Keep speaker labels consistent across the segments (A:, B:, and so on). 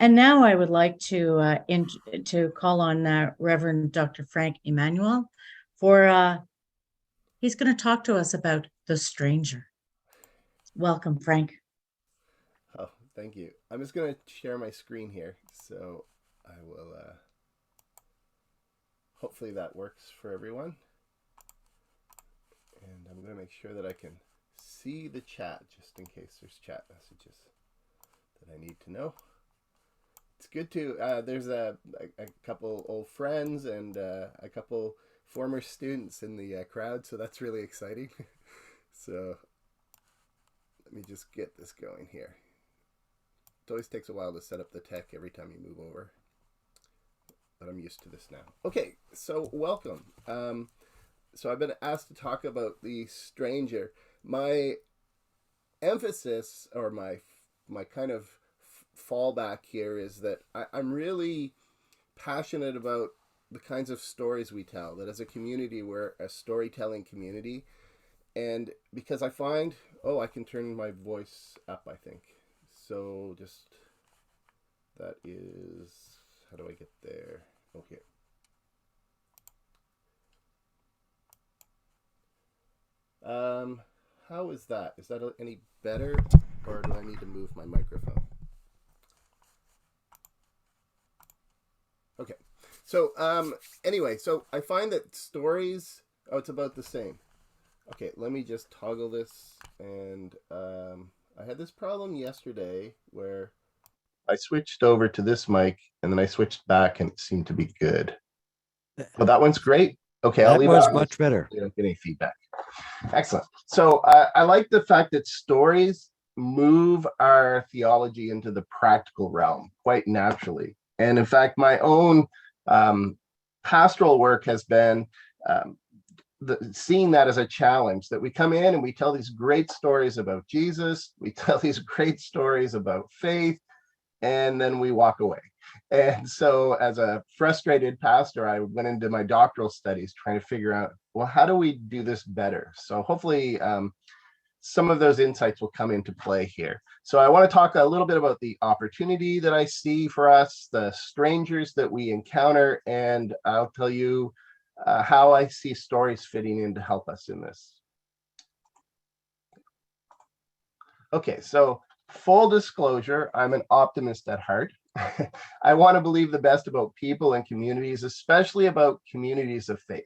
A: And now I would like to call on Reverend Dr. Frank Emanuel for he's going to talk to us about the stranger. Welcome, Frank.
B: Oh, thank you. I'm just going to share my screen here. So I will, hopefully that works for everyone. And I'm going to make sure that I can see the chat just in case there's chat messages that I need to know. It's good to, there's a couple old friends and a couple former students in the crowd, so that's really exciting. So let me just get this going here. It always takes a while to set up the tech every time you move over, but I'm used to this now. Okay, so welcome. So I've been asked to talk about the stranger. My emphasis, or my kind of fallback here, is that I'm really passionate about the kinds of stories we tell, that as a community, we're a storytelling community. And because I find, I can turn my voice up, I think. So that is, how do I get there? Okay. How is that? Is that any better, or do I need to move my microphone? Okay. So, anyway, so I find that stories, it's about the same. Okay, let me just toggle this, and I had this problem yesterday where I switched over to this mic, and then I switched back, and it seemed to be good. Oh, that one's great. Okay, I'll leave it.
C: That was much better.
B: You don't get any feedback. Excellent. So I like the fact that stories move our theology into the practical realm quite naturally. And in fact, my own pastoral work has been seeing that as a challenge, that we come in and we tell these great stories about Jesus, we tell these great stories about faith, and then we walk away. And so as a frustrated pastor, I went into my doctoral studies trying to figure out, well, how do we do this better? So hopefully some of those insights will come into play here. So I want to talk a little bit about the opportunity that I see for us, the strangers that we encounter, and I'll tell you how I see stories fitting in to help us in this. Okay, so full disclosure, I'm an optimist at heart. I want to believe the best about people and communities, especially about communities of faith.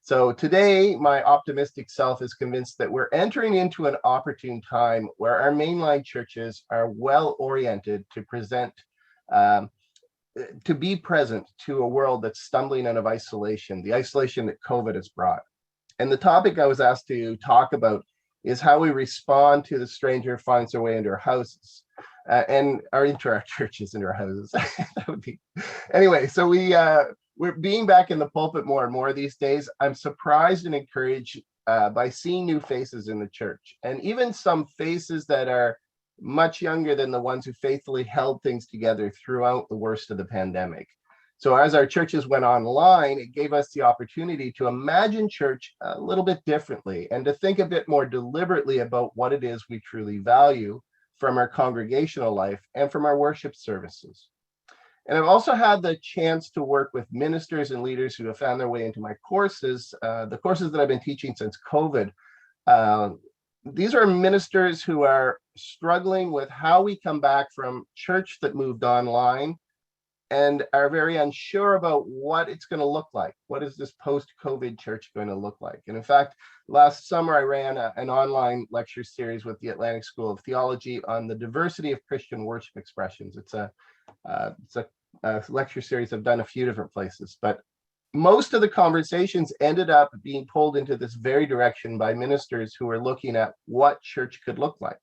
B: So today, my optimistic self is convinced that we're entering into an opportune time where our mainline churches are well oriented to be present to a world that's stumbling out of isolation, the isolation that COVID has brought. And the topic I was asked to talk about is how we respond to the stranger who finds their way into our houses. Into our churches, into our houses. That would be anyway. So we're being back in the pulpit more and more these days. I'm surprised and encouraged by seeing new faces in the church, and even some faces that are much younger than the ones who faithfully held things together throughout the worst of the pandemic. So as our churches went online, it gave us the opportunity to imagine church a little bit differently and to think a bit more deliberately about what it is we truly value from our congregational life and from our worship services. And I've also had the chance to work with ministers and leaders who have found their way into my courses, the courses that I've been teaching since COVID. These are ministers who are struggling with how we come back from church that moved online and are very unsure about what it's going to look like. What is this post-COVID church going to look like? And in fact, last summer, I ran an online lecture series with the Atlantic School of Theology on the diversity of Christian worship expressions. It's a lecture series I've done a few different places, but most of the conversations ended up being pulled into this very direction by ministers who are looking at what church could look like.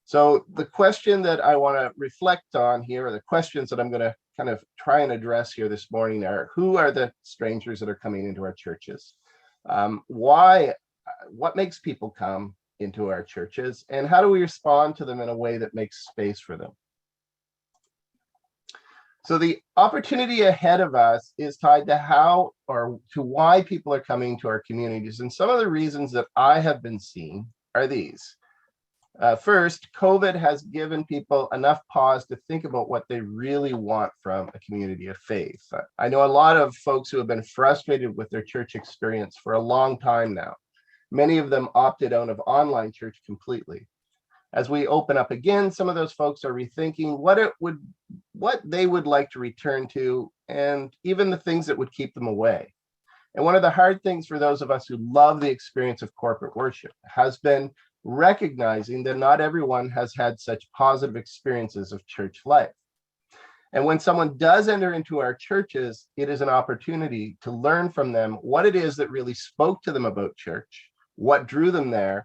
B: So the question that I want to reflect on here, or the questions that I'm going to kind of try and address here this morning, are who are the strangers that are coming into our churches? What makes people come into our churches? And how do we respond to them in a way that makes space for them? So the opportunity ahead of us is tied to how or to why people are coming to our communities. And some of the reasons that I have been seeing are these. First, COVID has given people enough pause to think about what they really want from a community of faith. I know a lot of folks who have been frustrated with their church experience for a long time now. Many of them opted out of online church completely. As we open up again, some of those folks are rethinking what they would like to return to, and even the things that would keep them away. And one of the hard things for those of us who love the experience of corporate worship has been recognizing that not everyone has had such positive experiences of church life. And when someone does enter into our churches, it is an opportunity to learn from them what it is that really spoke to them about church, what drew them there,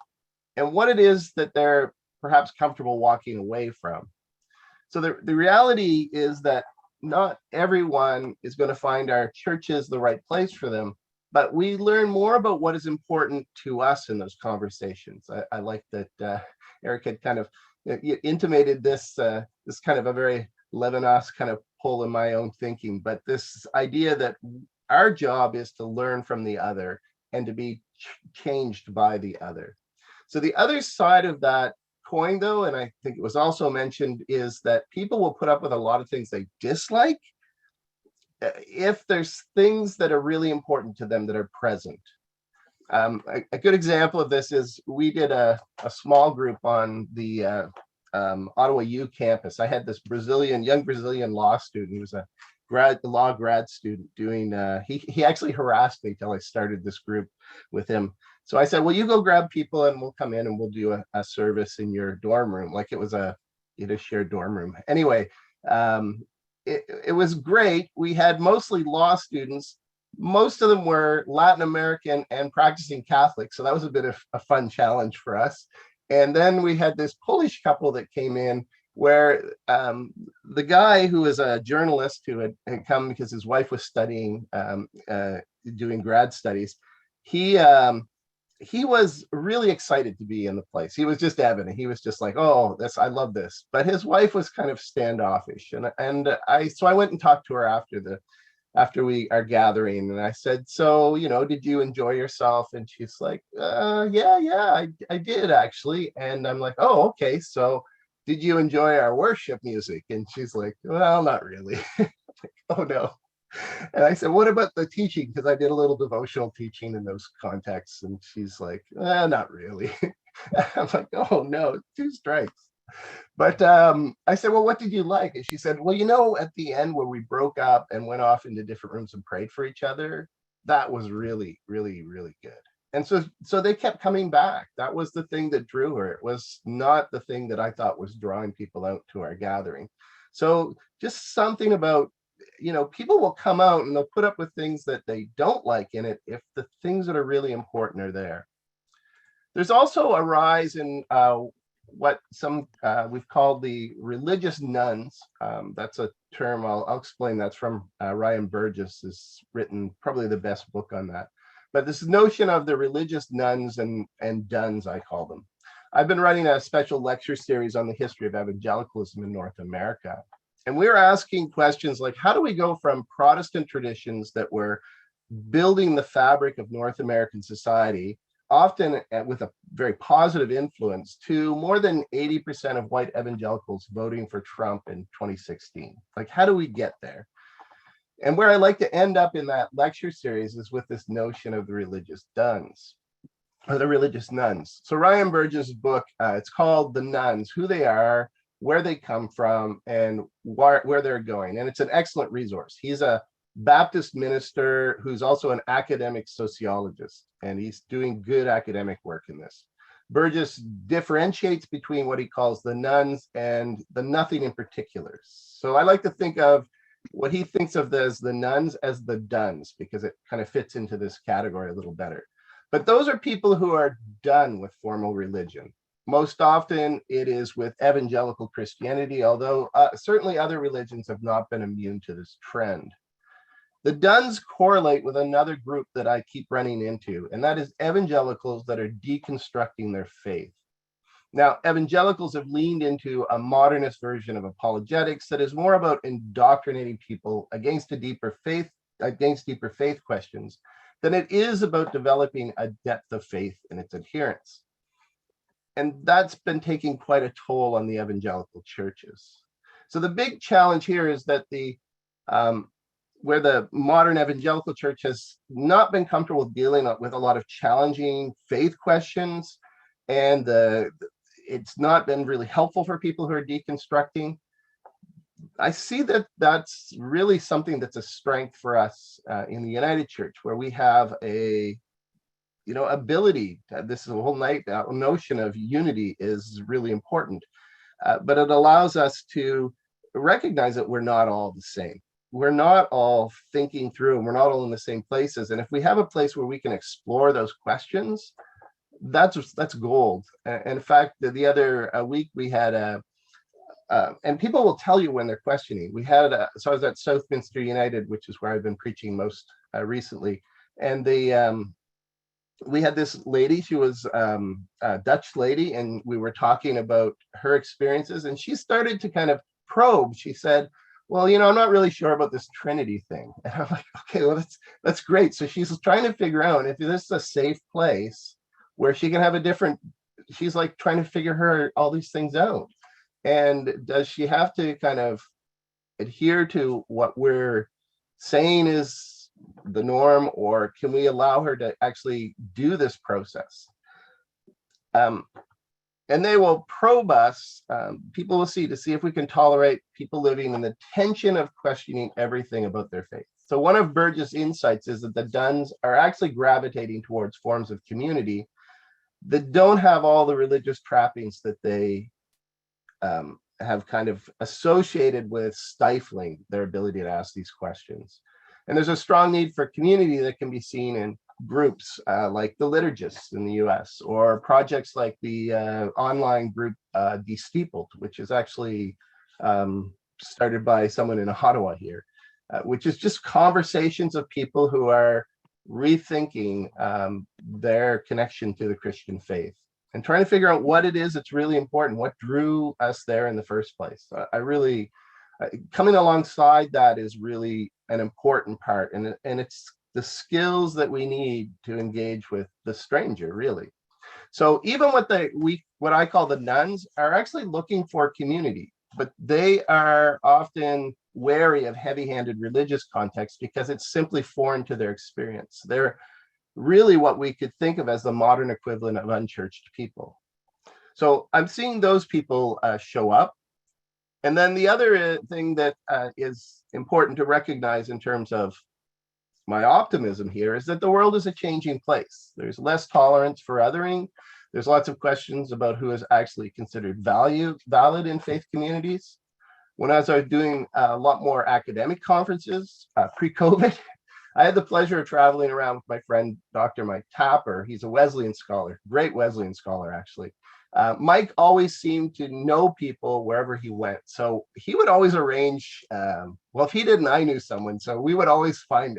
B: and what it is that they're perhaps comfortable walking away from. So the reality is that not everyone is going to find our churches the right place for them, but we learn more about what is important to us in those conversations. I like that Eric had kind of intimated this kind of a very Levinas kind of pull in my own thinking, but this idea that our job is to learn from the other and to be changed by the other. So the other side of that coin, though, and I think it was also mentioned, is that people will put up with a lot of things they dislike if there's things that are really important to them that are present. A good example of this is we did a small group on the Ottawa U campus. I had this young Brazilian law student. He was a law grad student doing, he actually harassed me till I started this group with him. So I said, well, you go grab people and we'll come in and we'll do a service in your dorm room, like it was a shared dorm room. Anyway, it was great. We had mostly law students. Most of them were Latin American and practicing Catholic. So that was a bit of a fun challenge for us. And then we had this Polish couple that came in where the guy who is a journalist who had come because his wife was studying, doing grad studies, he was really excited to be in the place. He was just evident. He was just like, oh, I love this. But his wife was kind of standoffish. And I went and talked to her after our gathering. And I said, so, did you enjoy yourself? And she's like, yeah, I did actually. And I'm like, oh, okay. So did you enjoy our worship music? And she's like, well, not really. Oh, no. And I said, what about the teaching? Because I did a little devotional teaching in those contexts. And she's like, not really. I'm like, oh, no, 2 strikes. But I said, well, what did you like? And she said, well, at the end where we broke up and went off into different rooms and prayed for each other, that was really, really, really good. And so they kept coming back. That was the thing that drew her. It was not the thing that I thought was drawing people out to our gathering. So just something about, people will come out and they'll put up with things that they don't like in it if the things that are really important are there. There's also a rise in what we've called the religious nuns. That's a term I'll explain. That's from Ryan Burgess, has written probably the best book on that. But this notion of the religious nuns and duns, I call them. I've been running a special lecture series on the history of evangelicalism in North America. And we're asking questions like, how do we go from Protestant traditions that were building the fabric of North American society, often with a very positive influence, to more than 80% of white evangelicals voting for Trump in 2016? Like, how do we get there? And where I like to end up in that lecture series is with this notion of the religious duns, or the religious nuns. So Ryan Burgess' book, it's called The Nuns, Who They Are, Where They Come From, and where they're going. And it's an excellent resource. He's a Baptist minister who's also an academic sociologist, and he's doing good academic work in this. Burgess differentiates between what he calls the nuns and the nothing in particulars. So I like to think of what he thinks of as the nuns as the duns, because it kind of fits into this category a little better. But those are people who are done with formal religion. Most often it is with evangelical Christianity, although certainly other religions have not been immune to this trend. The duns correlate with another group that I keep running into, and that is evangelicals that are deconstructing their faith. Now, evangelicals have leaned into a modernist version of apologetics that is more about indoctrinating people against deeper faith questions than it is about developing a depth of faith in its adherents. And that's been taking quite a toll on the evangelical churches. So the big challenge here is that where the modern evangelical church has not been comfortable dealing with a lot of challenging faith questions, and it's not been really helpful for people who are deconstructing. I see that that's really something that's a strength for us in the United Church, where we have a ability. This is a whole notion of unity is really important, but it allows us to recognize that we're not all the same. We're not all thinking through, and we're not all in the same places. And if we have a place where we can explore those questions, that's gold. And in fact, the other week we had and people will tell you when they're questioning. So I was at Southminster United, which is where I've been preaching most recently, and we had this lady. She was a Dutch lady, and we were talking about her experiences, and she started to kind of probe. She said, well, I'm not really sure about this Trinity thing. And I'm like, okay, well, that's great. So she's trying to figure out if this is a safe place where she can have she's like trying to figure all these things out. And does she have to kind of adhere to what we're saying is the norm, or can we allow her to actually do this process? And they will probe us. People will see if we can tolerate people living in the tension of questioning everything about their faith. So one of Burgess' insights is that the Duns are actually gravitating towards forms of community that don't have all the religious trappings that they have kind of associated with stifling their ability to ask these questions. And there's a strong need for community that can be seen in groups like the Liturgists in the US, or projects like the online group De-Steepled, which is actually started by someone in Ottawa here, which is just conversations of people who are rethinking their connection to the Christian faith and trying to figure out what it is that's really important, what drew us there in the first place. I really, coming alongside that is really an important part, and it's the skills that we need to engage with the stranger, really. So even what I call the nuns are actually looking for community, but they are often wary of heavy-handed religious context because it's simply foreign to their experience. They're really what we could think of as the modern equivalent of unchurched people. So I'm seeing those people show up. And then the other thing that is important to recognize in terms of my optimism here is that the world is a changing place. There's less tolerance for othering. There's lots of questions about who is actually considered valid in faith communities. When I was doing a lot more academic conferences pre-COVID, I had the pleasure of traveling around with my friend, Dr. Mike Tapper. He's a Wesleyan scholar, great Wesleyan scholar, actually. Mike always seemed to know people wherever he went. So he would always arrange, well, if he didn't, I knew someone. So we would always find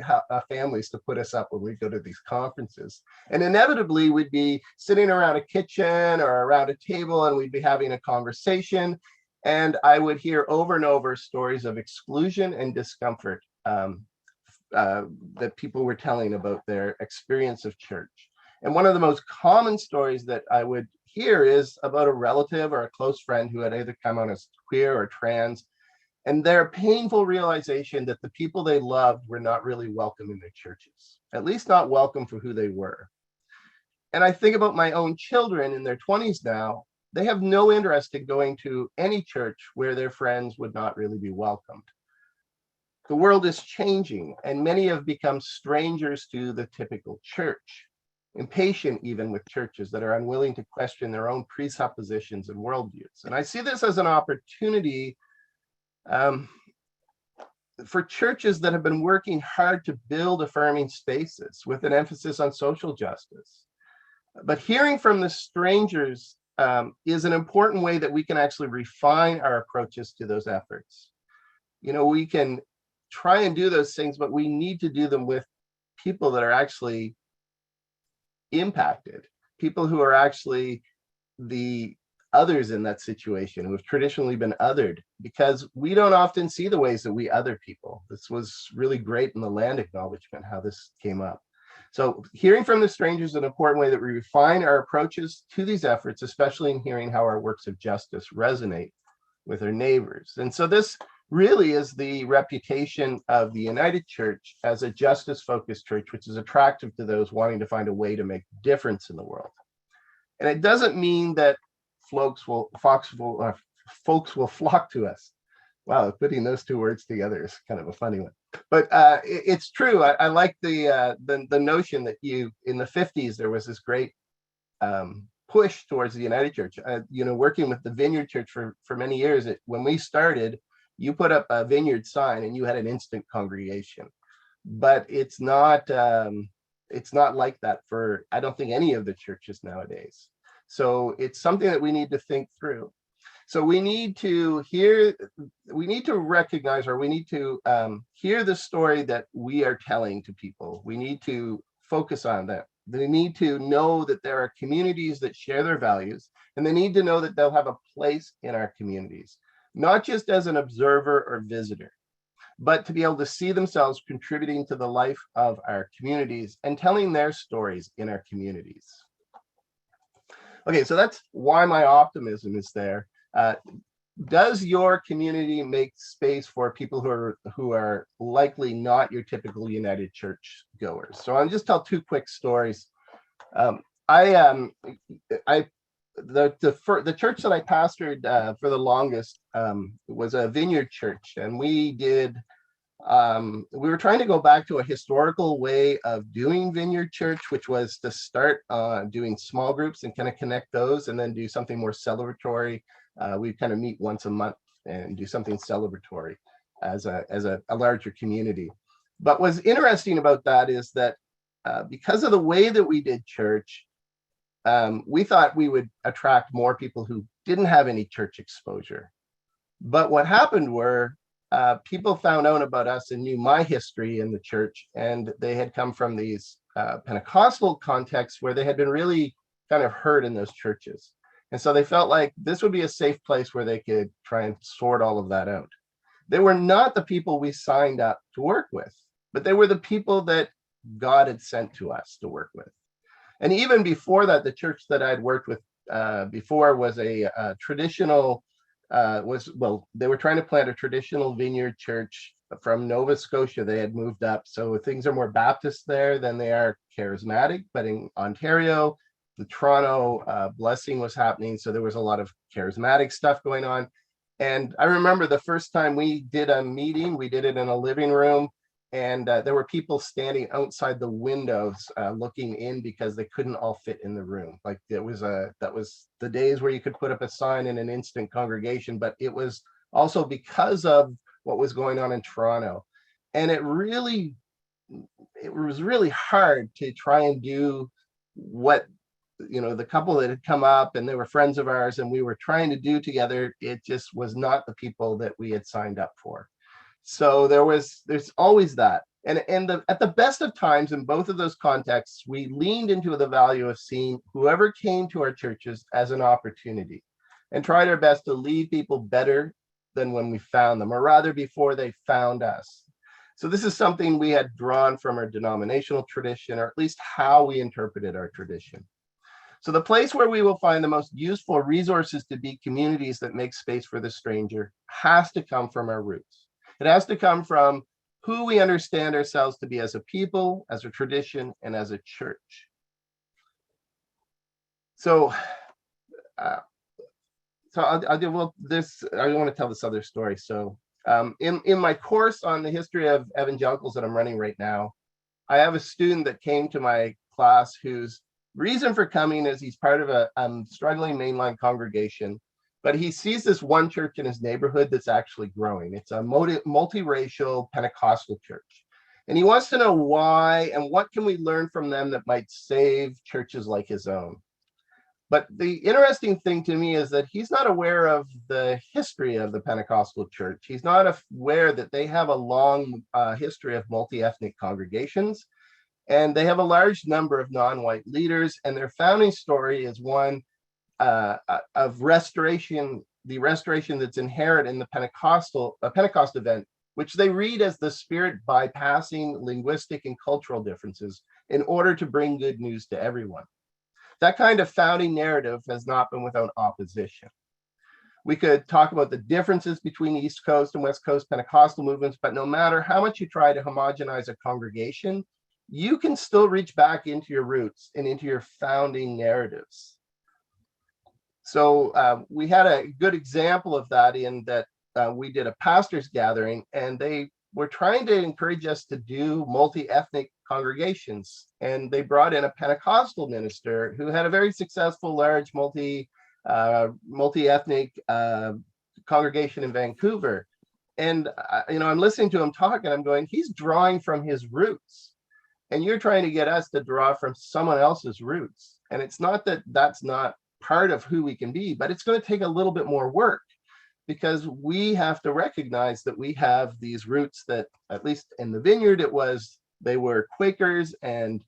B: families to put us up when we go to these conferences. And inevitably, we'd be sitting around a kitchen or around a table, and we'd be having a conversation. And I would hear over and over stories of exclusion and discomfort that people were telling about their experience of church. And one of the most common stories that I would hear is about a relative or a close friend who had either come out as queer or trans, and their painful realization that the people they loved were not really welcome in their churches, at least not welcome for who they were. And I think about my own children in their 20s now. They have no interest in going to any church where their friends would not really be welcomed. The world is changing, and many have become strangers to the typical church, impatient even with churches that are unwilling to question their own presuppositions and worldviews. And I see this as an opportunity for churches that have been working hard to build affirming spaces with an emphasis on social justice. But hearing from the strangers is an important way that we can actually refine our approaches to those efforts. We can try and do those things, but we need to do them with people that are actually impacted, people who are actually the others in that situation, who have traditionally been othered, because we don't often see the ways that we other people. This was really great in the land acknowledgement, how this came up. So hearing from the stranger is an important way that we refine our approaches to these efforts, especially in hearing how our works of justice resonate with our neighbors. And so this really is the reputation of the United Church as a justice-focused church, which is attractive to those wanting to find a way to make a difference in the world. And it doesn't mean that folks will flock to us. Wow, putting those two words together is kind of a funny one. But it's true. I like the notion that in the 50s, there was this great push towards the United Church. Working with the Vineyard Church for many years, when we started, you put up a Vineyard sign and you had an instant congregation. But it's not like that for, I don't think, any of the churches nowadays. So it's something that we need to think through. So we need to recognize, or we need to hear the story that we are telling to people. We need to focus on that. They need to know that there are communities that share their values, and they need to know that they'll have a place in our communities, not just as an observer or visitor, but to be able to see themselves contributing to the life of our communities and telling their stories in our communities. Okay, so that's why my optimism is there. Does your community make space for people who are likely not your typical United Church goers? So I'll just tell two quick stories. The church that I pastored for the longest was a Vineyard Church, and we were trying to go back to a historical way of doing Vineyard Church, which was to start doing small groups and kind of connect those, and then do something more celebratory. We kind of meet once a month and do something celebratory as a larger community. But what's interesting about that is that because of the way that we did church, we thought we would attract more people who didn't have any church exposure. But what happened were people found out about us and knew my history in the church, and they had come from these Pentecostal contexts where they had been really kind of hurt in those churches. And so they felt like this would be a safe place where they could try and sort all of that out. They were not the people we signed up to work with, but they were the people that God had sent to us to work with. And even before that, the church that I'd worked with before was a traditional, they were trying to plant a traditional Vineyard Church from Nova Scotia. They had moved up. So things are more Baptist there than they are charismatic. But in Ontario, the Toronto blessing was happening. So there was a lot of charismatic stuff going on. And I remember the first time we did a meeting, we did it in a living room. And there were people standing outside the windows looking in because they couldn't all fit in the room. Like that was the days where you could put up a sign in an instant congregation, but it was also because of what was going on in Toronto. And it was really hard to try and do what, the couple that had come up and they were friends of ours and we were trying to do together. It just was not the people that we had signed up for. So there's always that. And at the best of times in both of those contexts, we leaned into the value of seeing whoever came to our churches as an opportunity and tried our best to leave people better than when we found them, or rather before they found us. So this is something we had drawn from our denominational tradition, or at least how we interpreted our tradition. So the place where we will find the most useful resources to be communities that make space for the stranger has to come from our roots. It has to come from who we understand ourselves to be as a people, as a tradition, and as a church. So, I'll do this. I want to tell this other story. So, in my course on the history of evangelicals that I'm running right now, I have a student that came to my class whose reason for coming is he's part of a struggling mainline congregation. But he sees this one church in his neighborhood that's actually growing. It's a multiracial Pentecostal church. And he wants to know why and what can we learn from them that might save churches like his own. But the interesting thing to me is that he's not aware of the history of the Pentecostal church. He's not aware that they have a long history of multi-ethnic congregations. And they have a large number of non-white leaders. And their founding story is one of restoration, the restoration that's inherent in the Pentecost event which they read as the Spirit bypassing linguistic and cultural differences in order to bring good news to everyone. That kind of founding narrative has not been without opposition. We could talk about the differences between East Coast and West Coast Pentecostal movements, but no matter how much you try to homogenize a congregation, you can still reach back into your roots and into your founding narratives. So we had a good example of that in that we did a pastors gathering, and they were trying to encourage us to do multi-ethnic congregations. And they brought in a Pentecostal minister who had a very successful, large multi-ethnic congregation in Vancouver. And I'm listening to him talk, and I'm going, he's drawing from his roots, and you're trying to get us to draw from someone else's roots. And it's not that that's not part of who we can be, but it's going to take a little bit more work, because we have to recognize that we have these roots that, at least in the vineyard, they were Quakers and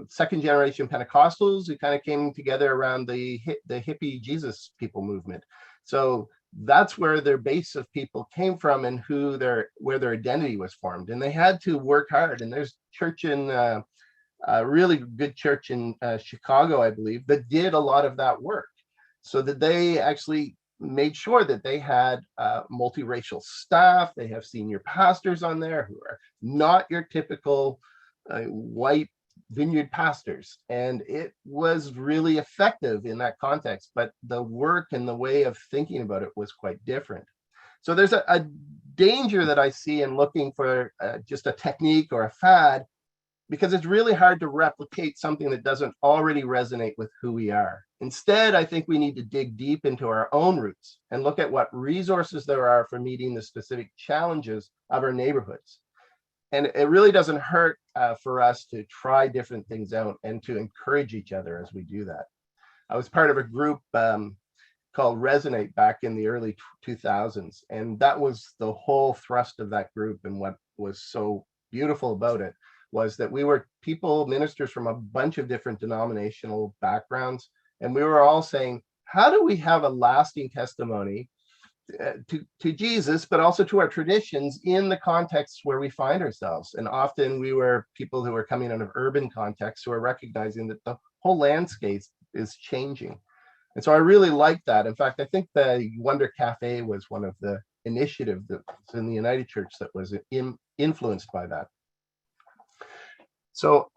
B: second generation Pentecostals who kind of came together around the hippie Jesus people movement. So that's where their base of people came from and where their identity was formed. And they had to work hard. And there's church in a really good church in Chicago, I believe, that did a lot of that work, so that they actually made sure that they had multiracial staff. They have senior pastors on there who are not your typical white vineyard pastors. And it was really effective in that context, but the work and the way of thinking about it was quite different. So there's a danger that I see in looking for just a technique or a fad, because it's really hard to replicate something that doesn't already resonate with who we are. Instead, I think we need to dig deep into our own roots and look at what resources there are for meeting the specific challenges of our neighborhoods. And it really doesn't hurt for us to try different things out and to encourage each other as we do that. I was part of a group called Resonate back in the early 2000s. And that was the whole thrust of that group. And what was so beautiful about it was that we were ministers from a bunch of different denominational backgrounds. And we were all saying, how do we have a lasting testimony to Jesus, but also to our traditions in the contexts where we find ourselves? And often we were people who were coming out of urban contexts who are recognizing that the whole landscape is changing. And so I really like that. In fact, I think the Wonder Cafe was one of the initiatives that was in the United Church that was influenced by that. So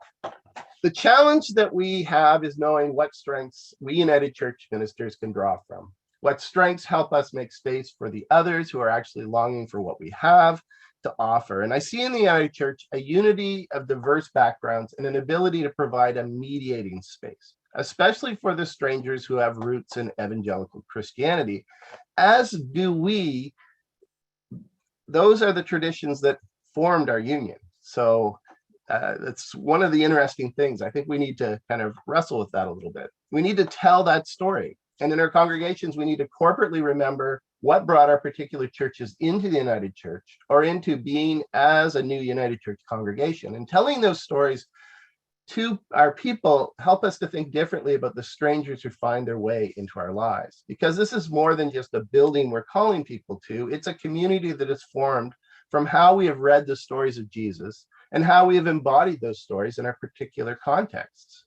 B: the challenge that we have is knowing what strengths we United Church ministers can draw from. What strengths help us make space for the others who are actually longing for what we have to offer. And I see in the United Church a unity of diverse backgrounds and an ability to provide a mediating space, especially for the strangers who have roots in evangelical Christianity, as do we. Those are the traditions that formed our union. So that's one of the interesting things. I think we need to kind of wrestle with that a little bit. We need to tell that story. And in our congregations, we need to corporately remember what brought our particular churches into the United Church or into being as a new United Church congregation. And telling those stories to our people help us to think differently about the strangers who find their way into our lives. Because this is more than just a building we're calling people to. It's a community that is formed from how we have read the stories of Jesus and how we have embodied those stories in our particular contexts.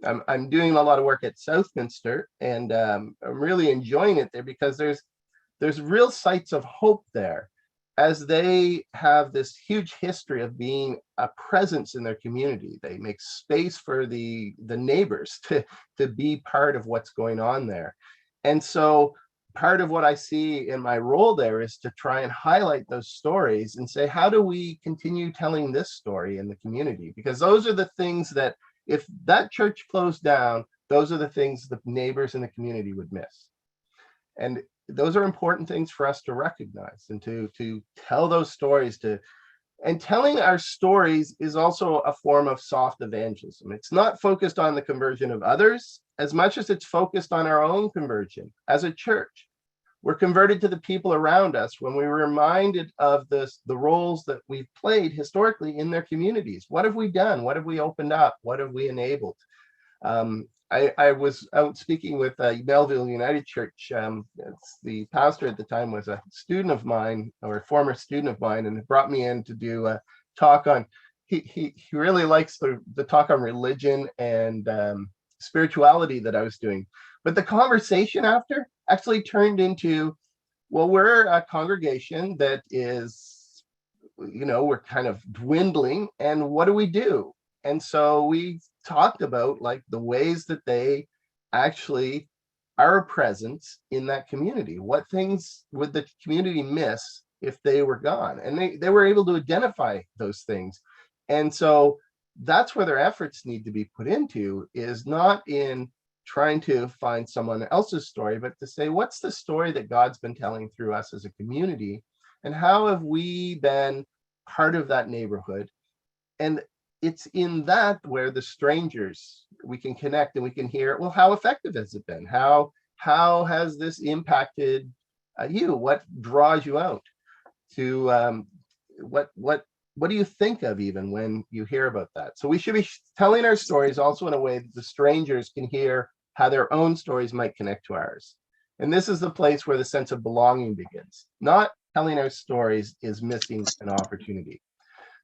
B: I'm doing a lot of work at Southminster, and I'm really enjoying it there because there's real sights of hope there, as they have this huge history of being a presence in their community. They make space for the neighbors to be part of what's going on there. And so part of what I see in my role there is to try and highlight those stories and say, how do we continue telling this story in the community? Because those are the things that, if that church closed down, those are the things the neighbors in the community would miss. And those are important things for us to recognize and to tell those stories. And telling our stories is also a form of soft evangelism. It's not focused on the conversion of others as much as it's focused on our own conversion. As a church, we're converted to the people around us when we're reminded of the roles that we've played historically in their communities. What have we done? What have we opened up? What have we enabled? I was out speaking with Melville United Church. The pastor at the time was a student of mine, or a former student of mine, and brought me in to do a talk on, he really likes the talk on religion and spirituality that I was doing. But the conversation after actually turned into, well, we're a congregation that is, we're kind of dwindling, and what do we do? And so we talked about like the ways that they actually are a presence in that community. What things would the community miss if they were gone? And they were able to identify those things. And so that's where their efforts need to be put into, is not in trying to find someone else's story, but to say, what's the story that God's been telling through us as a community? And how have we been part of that neighborhood? And it's in that where the strangers, we can connect and we can hear, well, how effective has it been? How has this impacted you? What draws you out to what do you think of even when you hear about that? So we should be telling our stories also in a way that the strangers can hear how their own stories might connect to ours. And this is the place where the sense of belonging begins. Not telling our stories is missing an opportunity.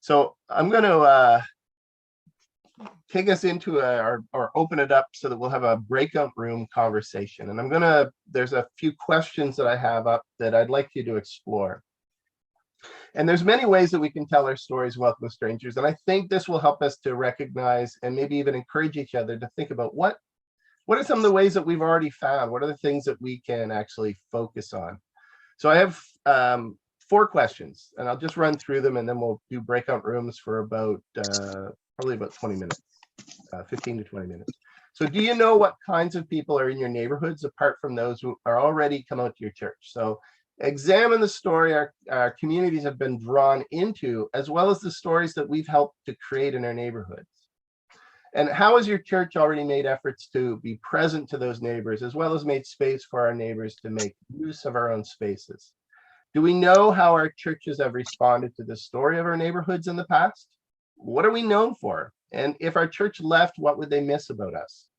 B: So I'm going to take us into or open it up so that we'll have a breakout room conversation. And there's a few questions that I have up that I'd like you to explore. And there's many ways that we can tell our stories welcome with strangers. And I think this will help us to recognize and maybe even encourage each other to think about what are some of the ways that we've already found? What are the things that we can actually focus on? So I have 4 questions, and I'll just run through them, and then we'll do breakout rooms for about probably about 20 minutes, 15 to 20 minutes. So do you know what kinds of people are in your neighborhoods apart from those who are already come out to your church? So examine the story our communities have been drawn into, as well as the stories that we've helped to create in our neighborhoods. And how has your church already made efforts to be present to those neighbors, as well as made space for our neighbors to make use of our own spaces? Do we know how our churches have responded to the story of our neighborhoods in the past? What are we known for? And if our church left, what would they miss about us?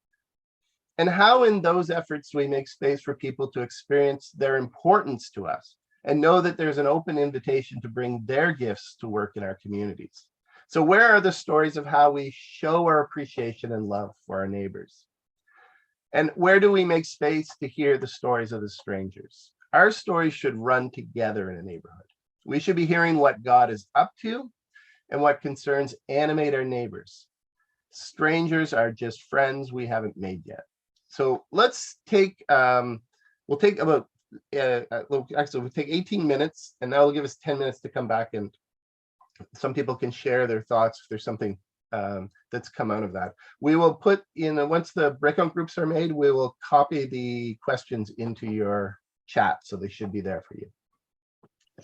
B: And how in those efforts do we make space for people to experience their importance to us and know that there's an open invitation to bring their gifts to work in our communities? So where are the stories of how we show our appreciation and love for our neighbors? And where do we make space to hear the stories of the strangers? Our stories should run together in a neighborhood. We should be hearing what God is up to and what concerns animate our neighbors. Strangers are just friends we haven't made yet. So let's take, we'll take 18 minutes, and that will give us 10 minutes to come back, and some people can share their thoughts if there's something that's come out of that. We will put in, once the breakout groups are made, we will copy the questions into your chat, so they should be there for you.